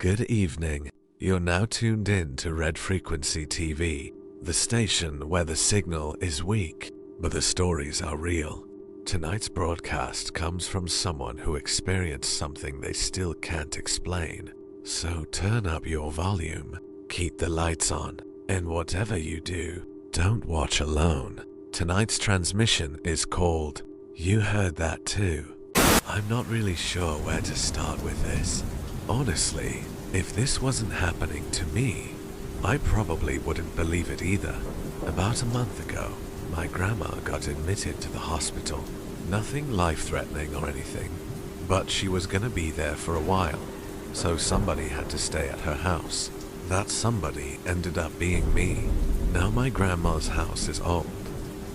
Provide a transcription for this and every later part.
Good evening. You're now tuned in to Red Frequency TV, the station where the signal is weak, but the stories are real. Tonight's broadcast comes from someone who experienced something they still can't explain. So turn up your volume, keep the lights on, and whatever you do, don't watch alone. Tonight's transmission is called You Heard That Too. I'm not really sure where to start with this. Honestly, if this wasn't happening to me, I probably wouldn't believe it either. About a month ago, my grandma got admitted to the hospital. Nothing life-threatening or anything, but she was gonna be there for a while, so somebody had to stay at her house. That somebody ended up being me. Now my grandma's house is old.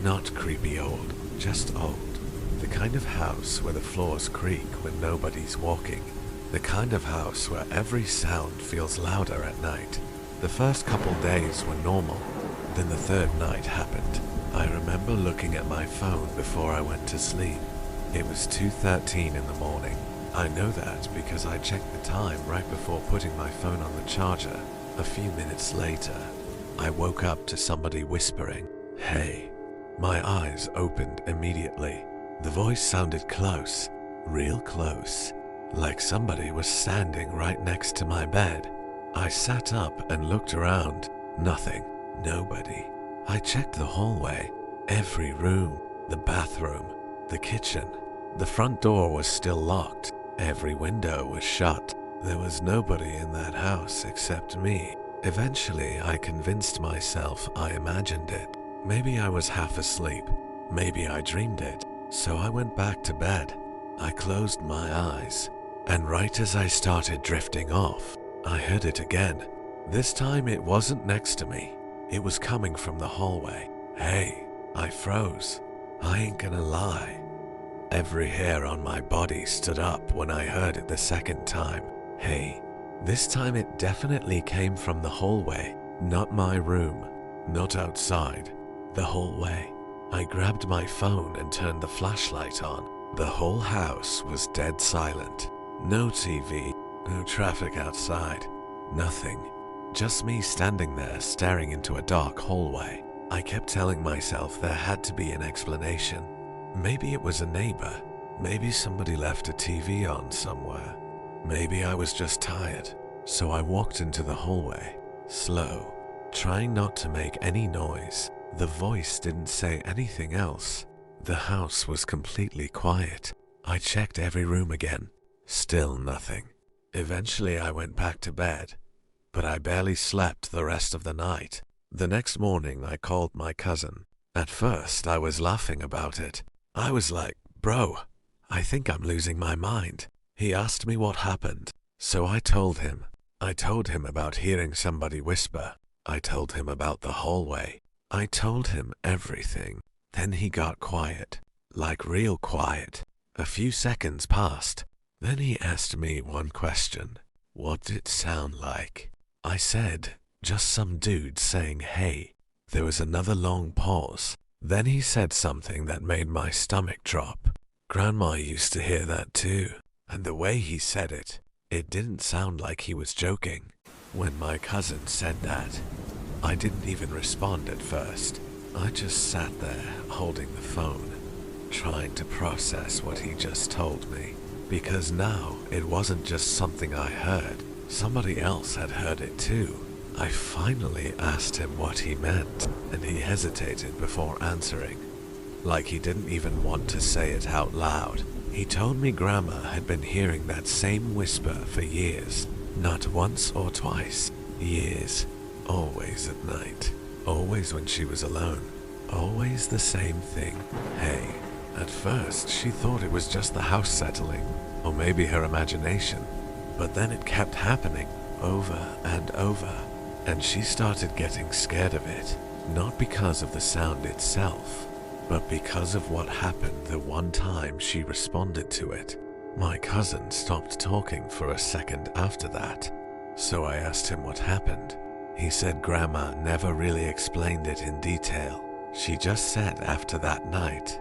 Not creepy old, just old. The kind of house where the floors creak when nobody's walking. The kind of house where every sound feels louder at night. The first couple days were normal, then the third night happened. I remember looking at my phone before I went to sleep. It was 2:13 in the morning. I know that because I checked the time right before putting my phone on the charger. A few minutes later, I woke up to somebody whispering, "Hey." My eyes opened immediately. The voice sounded close, real close. Like somebody was standing right next to my bed. I sat up and looked around. Nothing. Nobody. I checked the hallway. Every room. The bathroom. The kitchen. The front door was still locked. Every window was shut. There was nobody in that house except me. Eventually, I convinced myself I imagined it. Maybe I was half asleep. Maybe I dreamed it. So I went back to bed. I closed my eyes. And right as I started drifting off, I heard it again. This time it wasn't next to me. It was coming from the hallway. Hey, I froze. I ain't gonna lie. Every hair on my body stood up when I heard it the second time. Hey, this time it definitely came from the hallway, not my room, not outside, the hallway. I grabbed my phone and turned the flashlight on. The whole house was dead silent. No TV, no traffic outside, nothing. Just me standing there staring into a dark hallway. I kept telling myself there had to be an explanation. Maybe it was a neighbor. Maybe somebody left a TV on somewhere. Maybe I was just tired. So I walked into the hallway, slow, trying not to make any noise. The voice didn't say anything else. The house was completely quiet. I checked every room again. Still nothing. Eventually I went back to bed, but I barely slept the rest of the night. The next morning I called my cousin. At first I was laughing about it. I was like, "Bro, I think I'm losing my mind." He asked me what happened, so I told him. I told him about hearing somebody whisper. I told him about the hallway. I told him everything. Then he got quiet, like real quiet. A few seconds passed. Then he asked me one question. What did it sound like? I said, just some dude saying hey. There was another long pause. Then he said something that made my stomach drop. Grandma used to hear that too. And the way he said it, it didn't sound like he was joking. When my cousin said that, I didn't even respond at first. I just sat there holding the phone, trying to process what he just told me. Because now it wasn't just something I heard. Somebody else had heard it too. I finally asked him what he meant, and he hesitated before answering. Like he didn't even want to say it out loud. He told me Grandma had been hearing that same whisper for years. Not once or twice. Years. Always at night. Always when she was alone. Always the same thing. Hey. At first, she thought it was just the house settling, or maybe her imagination. But then it kept happening, over and over, and she started getting scared of it. Not because of the sound itself, but because of what happened the one time she responded to it. My cousin stopped talking for a second after that, so I asked him what happened. He said Grandma never really explained it in detail. She just said after that night,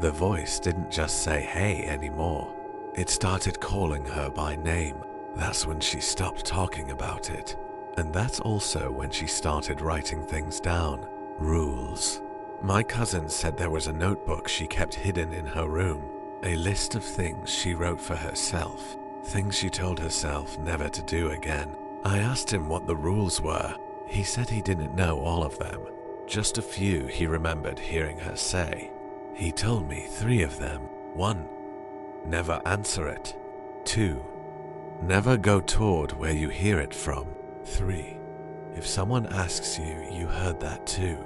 the voice didn't just say hey anymore. It started calling her by name. That's when she stopped talking about it. And that's also when she started writing things down. Rules. My cousin said there was a notebook she kept hidden in her room. A list of things she wrote for herself. Things she told herself never to do again. I asked him what the rules were. He said he didn't know all of them. Just a few he remembered hearing her say. He told me 3 of them. 1. Never answer it. 2. Never go toward where you hear it from. 3. If someone asks you, you heard that too.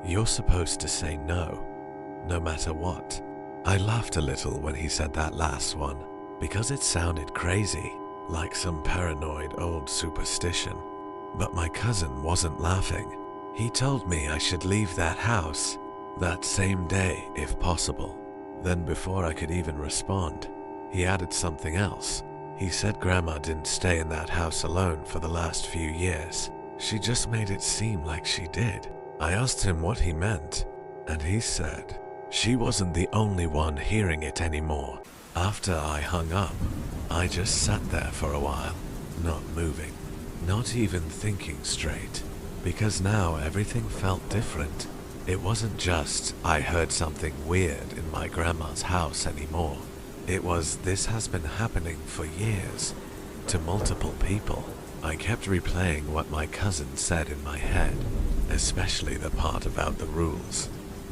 You're supposed to say no, no matter what. I laughed a little when he said that last one, because it sounded crazy, like some paranoid old superstition. But my cousin wasn't laughing. He told me I should leave that house that same day if possible. Then before I could even respond, he added something else. He said Grandma didn't stay in that house alone for the last few years. She just made it seem like she did. I asked him what he meant, and he said she wasn't the only one hearing it anymore. After I hung up, I just sat there for a while, not moving, not even thinking straight, because now everything felt different. It wasn't just I heard something weird in my grandma's house anymore. It was this has been happening for years, to multiple people. I kept replaying what my cousin said in my head, especially the part about the rules.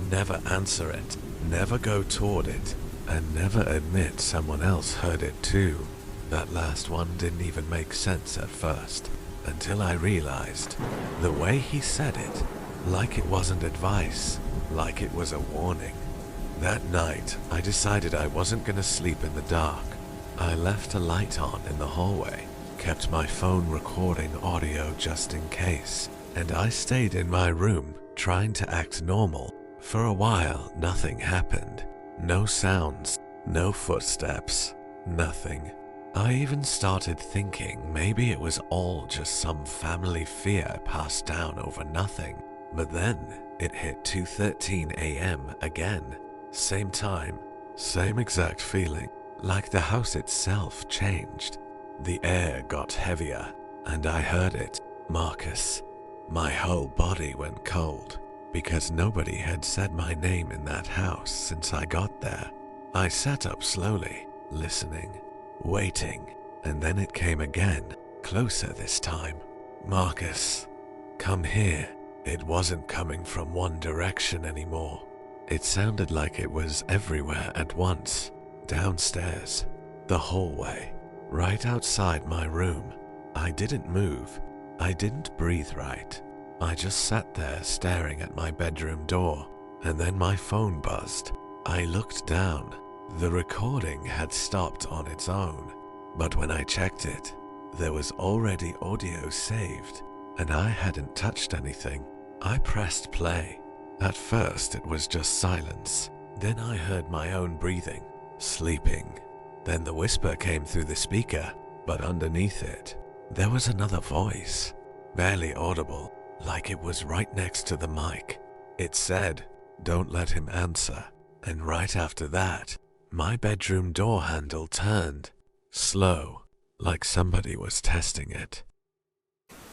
Never answer it, never go toward it, and never admit someone else heard it too. That last one didn't even make sense at first, until I realized the way he said it, like it wasn't advice, like it was a warning. That night, I decided I wasn't gonna sleep in the dark. I left a light on in the hallway, kept my phone recording audio just in case, and I stayed in my room trying to act normal. For a while, nothing happened. No sounds, no footsteps, nothing. I even started thinking maybe it was all just some family fear passed down over nothing. But then, it hit 2:13 a.m. again. Same time, same exact feeling, like the house itself changed. The air got heavier, and I heard it, Marcus. My whole body went cold, because nobody had said my name in that house since I got there. I sat up slowly, listening, waiting, and then it came again, closer this time. Marcus, come here. It wasn't coming from one direction anymore. It sounded like it was everywhere at once. Downstairs, the hallway, right outside my room. I didn't move. I didn't breathe right. I just sat there staring at my bedroom door, and then my phone buzzed. I looked down. The recording had stopped on its own, but when I checked it, there was already audio saved, and I hadn't touched anything. I pressed play. At first it was just silence. Then I heard my own breathing, sleeping. Then the whisper came through the speaker, but underneath it, there was another voice, barely audible, like it was right next to the mic. It said, "Don't let him answer." And right after that, my bedroom door handle turned, slow, like somebody was testing it.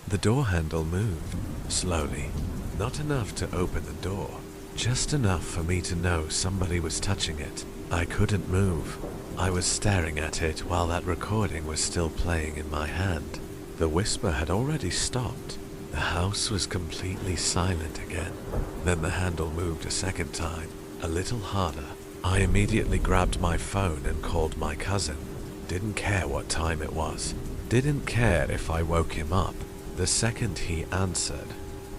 The door handle moved, slowly, not enough to open the door, just enough for me to know somebody was touching it. I couldn't move. I was staring at it while that recording was still playing in my hand. The whisper had already stopped. The house was completely silent again. Then the handle moved a second time, a little harder. I immediately grabbed my phone and called my cousin. Didn't care what time it was. Didn't care if I woke him up. The second he answered,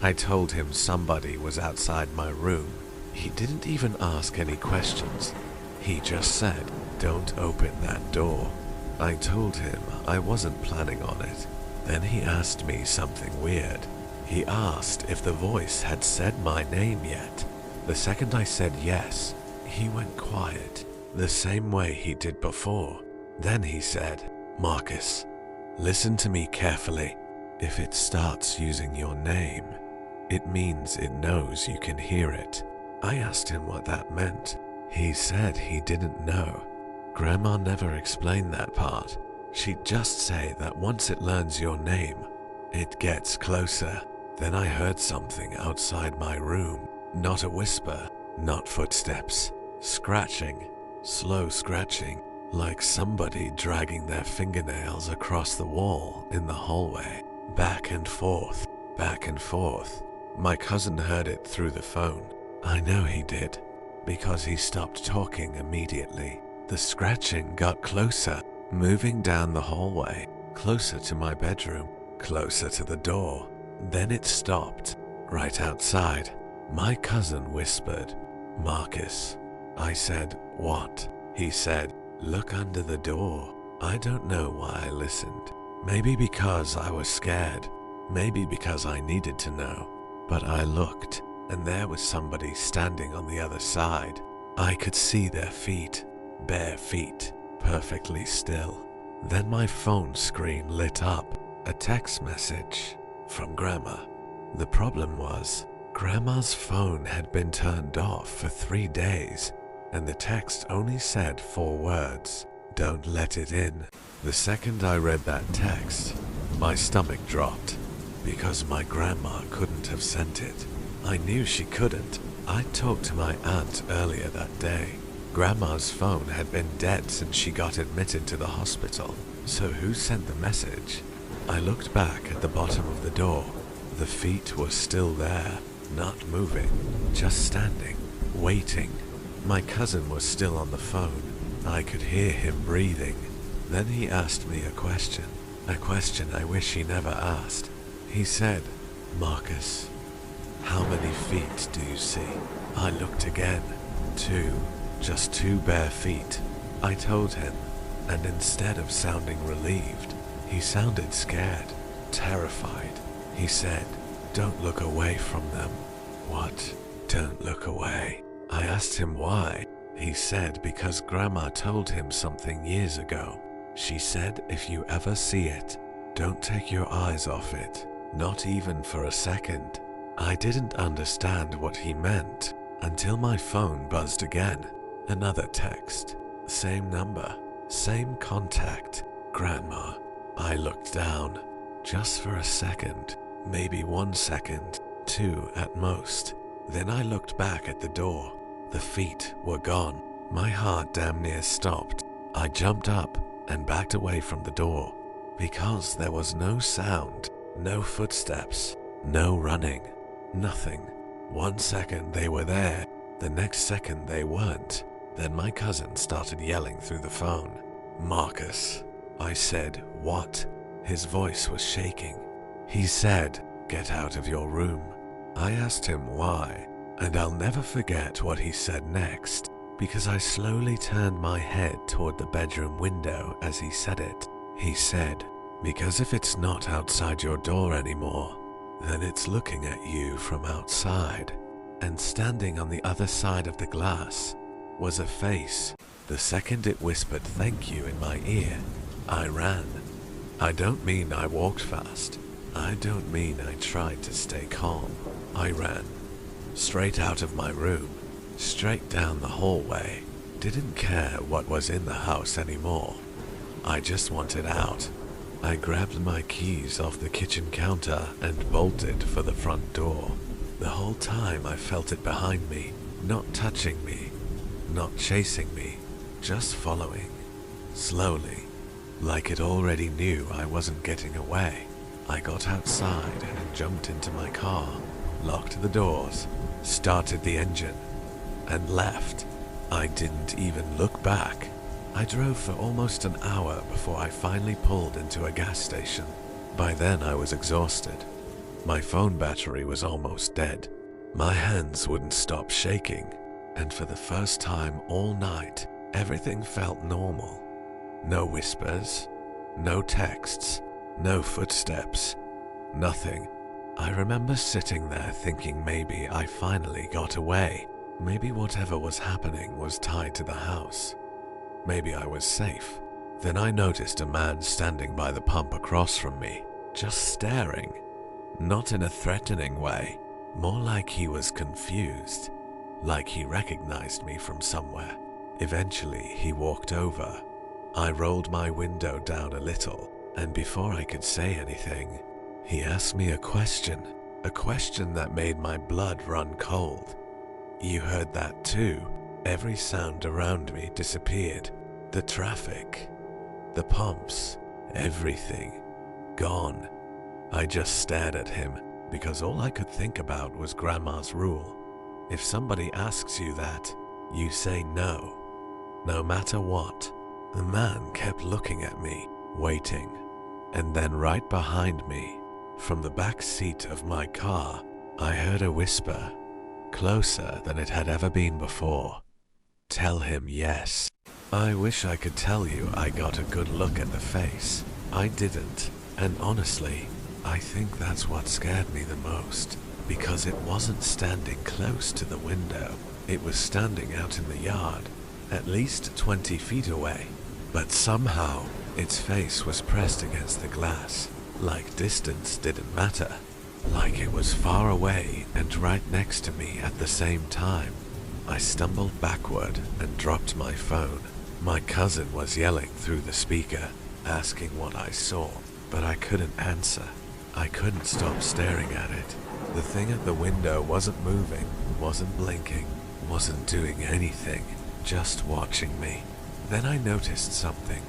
I told him somebody was outside my room. He didn't even ask any questions. He just said, "Don't open that door." I told him I wasn't planning on it. Then he asked me something weird. He asked if the voice had said my name yet. The second I said yes, he went quiet, the same way he did before. Then he said, "Marcus, listen to me carefully. If it starts using your name, it means it knows you can hear it." I asked him what that meant. He said he didn't know. Grandma never explained that part. She'd just say that once it learns your name, it gets closer. Then I heard something outside my room. Not a whisper, not footsteps. Scratching, slow scratching, like somebody dragging their fingernails across the wall in the hallway. Back and forth, back and forth. My cousin heard it through the phone. I know he did, because he stopped talking immediately. The scratching got closer, moving down the hallway, closer to my bedroom, closer to the door. Then it stopped, right outside. My cousin whispered, "Marcus." I said, "What?" He said, "Look under the door." I don't know why I listened. Maybe because I was scared. Maybe because I needed to know. But I looked, and there was somebody standing on the other side. I could see their feet, bare feet, perfectly still. Then my phone screen lit up, a text message from Grandma. The problem was, Grandma's phone had been turned off for 3 days, and the text only said 4 words: "Don't let it in." The second I read that text, my stomach dropped, because my grandma couldn't have sent it. I knew she couldn't. I talked to my aunt earlier that day. Grandma's phone had been dead since she got admitted to the hospital. So who sent the message? I looked back at the bottom of the door. The feet were still there, not moving, just standing, waiting. My cousin was still on the phone. I could hear him breathing. Then he asked me a question I wish he never asked. He said, "Marcus, how many feet do you see?" I looked again. 2, just 2 bare feet. I told him, and instead of sounding relieved, he sounded scared, terrified. He said, "Don't look away from them." What? Don't look away? I asked him why. He said because Grandma told him something years ago. She said if you ever see it, don't take your eyes off it, not even for a second. I didn't understand what he meant until my phone buzzed again. Another text. Same number, same contact. Grandma. I looked down. Just for a second. Maybe 1 second. 2 at most. Then I looked back at the door. The feet were gone. My heart damn near stopped. I jumped up and backed away from the door. Because there was no sound, no footsteps, no running, nothing. 1 second they were there, the next second they weren't. Then my cousin started yelling through the phone. "Marcus." I said, "What?" His voice was shaking. He said, "Get out of your room." I asked him why, and I'll never forget what he said next, because I slowly turned my head toward the bedroom window as he said it. He said, "Because if it's not outside your door anymore, then it's looking at you from outside." And standing on the other side of the glass was a face. The second it whispered "thank you" in my ear, I ran. I don't mean I walked fast. I don't mean I tried to stay calm. I ran. Straight out of my room. Straight down the hallway. Didn't care what was in the house anymore. I just wanted out. I grabbed my keys off the kitchen counter and bolted for the front door. The whole time I felt it behind me, not touching me, not chasing me, just following. Slowly, like it already knew I wasn't getting away. I got outside and jumped into my car, locked the doors, started the engine, and left. I didn't even look back. I drove for almost an hour before I finally pulled into a gas station. By then I was exhausted. My phone battery was almost dead. My hands wouldn't stop shaking, and for the first time all night, everything felt normal. No whispers, no texts, no footsteps, nothing. I remember sitting there thinking maybe I finally got away. Maybe whatever was happening was tied to the house. Maybe I was safe. Then I noticed a man standing by the pump across from me, just staring. Not in a threatening way, more like he was confused, like he recognized me from somewhere. Eventually he walked over, I rolled my window down a little, and before I could say anything, he asked me a question that made my blood run cold. You heard that too. Every sound around me disappeared. The traffic, the pumps, everything, gone. I just stared at him because all I could think about was Grandma's rule. If somebody asks you that, you say no, no matter what. The man kept looking at me, waiting, and then right behind me, from the back seat of my car, I heard a whisper, closer than it had ever been before. Tell him yes. I wish I could tell you I got a good look at the face. I didn't, and honestly, I think that's what scared me the most, because it wasn't standing close to the window. It was standing out in the yard, at least 20 feet away, but somehow its face was pressed against the glass, like distance didn't matter, like it was far away and right next to me at the same time. I stumbled backward and dropped my phone. My cousin was yelling through the speaker, asking what I saw, but I couldn't answer. I couldn't stop staring at it. The thing at the window wasn't moving, wasn't blinking, wasn't doing anything, just watching me. Then I noticed something.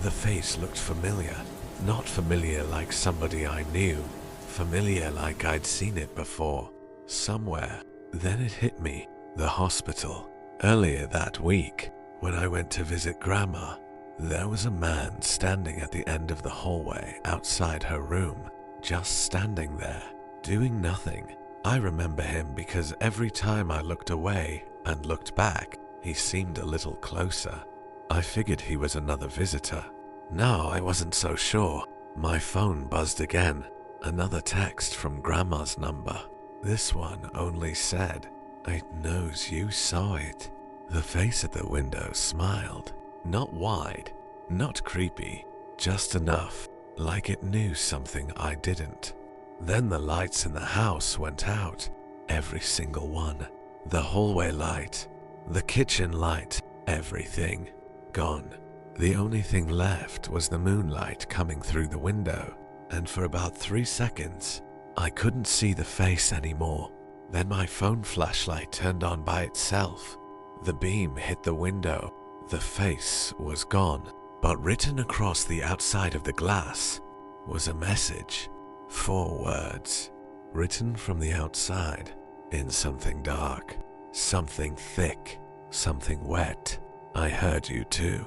The face looked familiar. Not familiar like somebody I knew, familiar like I'd seen it before, somewhere. Then it hit me. The hospital. Earlier that week, when I went to visit Grandma, there was a man standing at the end of the hallway outside her room, just standing there, doing nothing. I remember him because every time I looked away and looked back, he seemed a little closer. I figured he was another visitor. Now I wasn't so sure. My phone buzzed again. Another text from Grandma's number. This one only said, "It knows you saw it." The face at the window smiled. Not wide, not creepy, just enough, like it knew something I didn't. Then the lights in the house went out. Every single one. The hallway light, the kitchen light, everything. Gone. The only thing left was the moonlight coming through the window, and for about 3 seconds, I couldn't see the face anymore. Then my phone flashlight turned on by itself. The beam hit the window. The face was gone, but written across the outside of the glass was a message. 4 words, written from the outside, in something dark, something thick, something wet. I heard you too.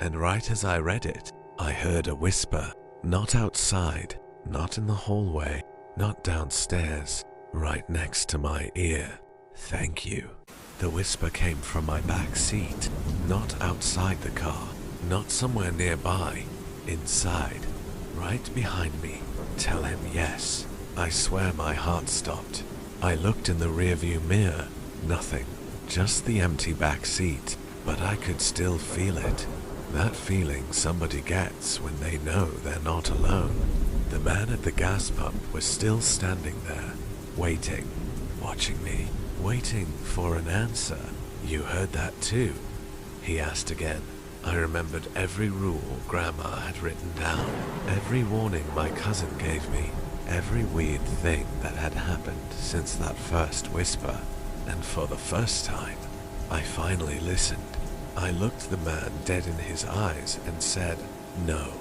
And right as I read it, I heard a whisper, not outside, not in the hallway, not downstairs, right next to my ear. Thank you. The whisper came from my back seat, not outside the car, not somewhere nearby, inside, right behind me. Tell him yes. I swear my heart stopped. I looked in the rearview mirror, nothing, just the empty back seat, but I could still feel it. That feeling somebody gets when they know they're not alone. The man at the gas pump was still standing there, waiting, watching me, waiting for an answer. You heard that too? He asked again. I remembered every rule Grandma had written down, every warning my cousin gave me, every weird thing that had happened since that first whisper. And for the first time, I finally listened. I looked the man dead in his eyes and said, no.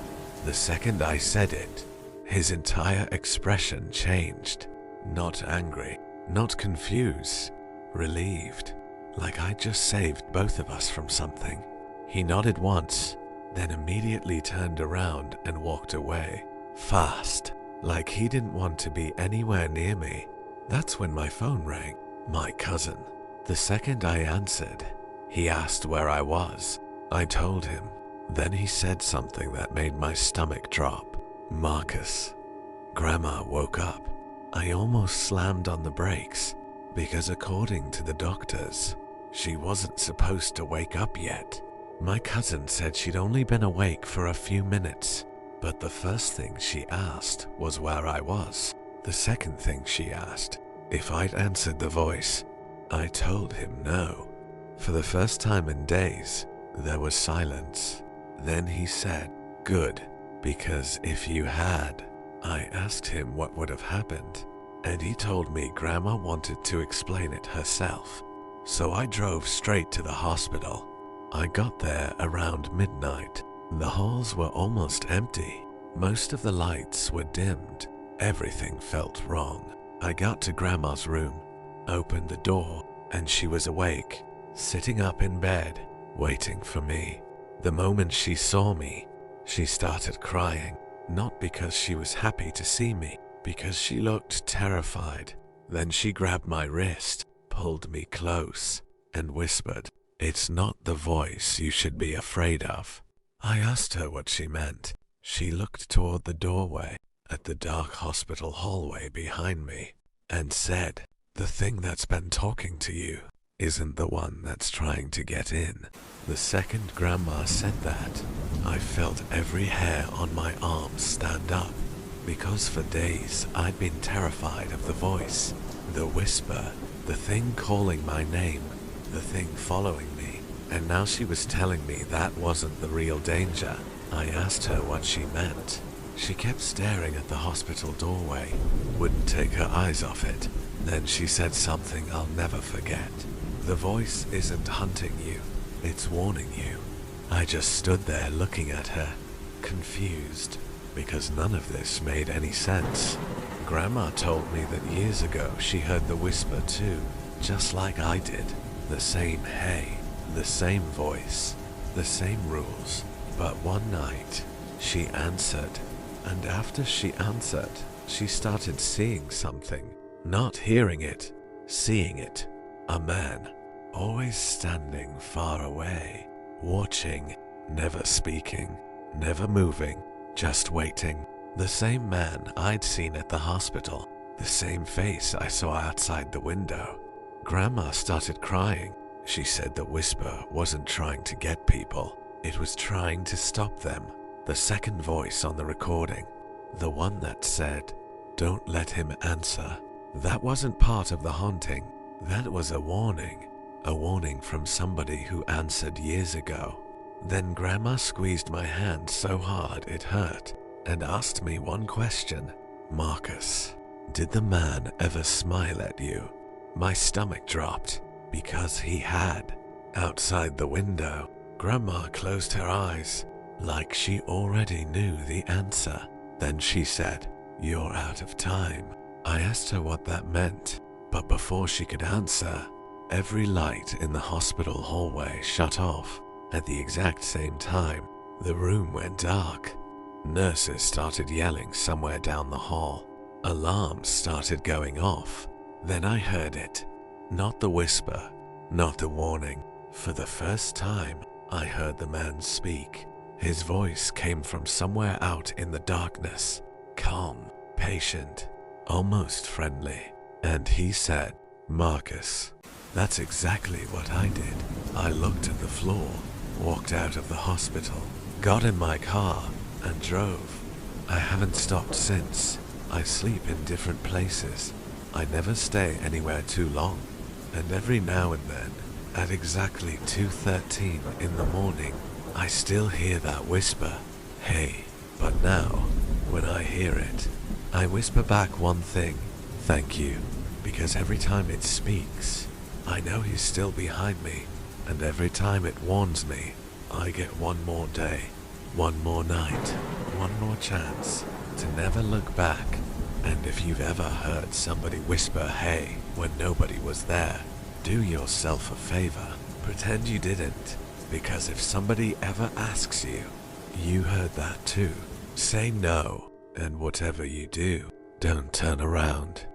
The second I said it, his entire expression changed. Not angry, not confused, relieved, like I'd just saved both of us from something. He nodded once, then immediately turned around and walked away, fast, like he didn't want to be anywhere near me. That's when my phone rang. My cousin. The second I answered, he asked where I was. I told him. Then he said something that made my stomach drop. Marcus. Grandma woke up. I almost slammed on the brakes, because according to the doctors, she wasn't supposed to wake up yet. My cousin said she'd only been awake for a few minutes, but the first thing she asked was where I was. The second thing she asked, if I'd answered the voice. I told him no. For the first time in days, there was silence. Then he said, "Good, because if you had," I asked him what would have happened, and he told me Grandma wanted to explain it herself. So I drove straight to the hospital. I got there around midnight. The halls were almost empty. Most of the lights were dimmed. Everything felt wrong. I got to Grandma's room, opened the door, and she was awake, sitting up in bed, waiting for me. The moment she saw me, she started crying, not because she was happy to see me, because she looked terrified. Then she grabbed my wrist, pulled me close, and whispered, "It's not the voice you should be afraid of." I asked her what she meant. She looked toward the doorway at the dark hospital hallway behind me and said, "The thing that's been talking to you isn't the one that's trying to get in." The second Grandma said that, I felt every hair on my arms stand up, because for days I'd been terrified of the voice, the whisper, the thing calling my name, the thing following me, and now she was telling me that wasn't the real danger. I asked her what she meant. She kept staring at the hospital doorway, wouldn't take her eyes off it. Then she said something I'll never forget. "The voice isn't hunting you, it's warning you." I just stood there looking at her, confused, because none of this made any sense. Grandma told me that years ago she heard the whisper too, just like I did. The same hey, the same voice, the same rules. But one night, she answered, and after she answered, she started seeing something. Not hearing it, seeing it. A man, always standing far away, watching, never speaking, never moving, just waiting. The same man I'd seen at the hospital, the same face I saw outside the window. Grandma started crying. She said the whisper wasn't trying to get people, it was trying to stop them. The second voice on the recording, the one that said, "Don't let him answer," that wasn't part of the haunting. That was a warning from somebody who answered years ago. Then Grandma squeezed my hand so hard it hurt and asked me one question. "Marcus, did the man ever smile at you?" My stomach dropped, because he had. Outside the window, Grandma closed her eyes, like she already knew the answer. Then she said, "You're out of time." I asked her what that meant, but before she could answer, every light in the hospital hallway shut off. At the exact same time, the room went dark. Nurses started yelling somewhere down the hall. Alarms started going off. Then I heard it. Not the whisper, not the warning. For the first time, I heard the man speak. His voice came from somewhere out in the darkness, calm, patient, almost friendly. And he said, "Marcus." That's exactly what I did. I looked at the floor, walked out of the hospital, got in my car, and drove. I haven't stopped since. I sleep in different places. I never stay anywhere too long. And every now and then, at exactly 2:13 in the morning, I still hear that whisper, "Hey." But now, when I hear it, I whisper back one thing, "Thank you," because every time it speaks, I know he's still behind me, and every time it warns me, I get one more day, one more night, one more chance to never look back. And if you've ever heard somebody whisper "hey" when nobody was there, do yourself a favor, pretend you didn't, because if somebody ever asks you, you heard that too. Say no, and whatever you do, don't turn around.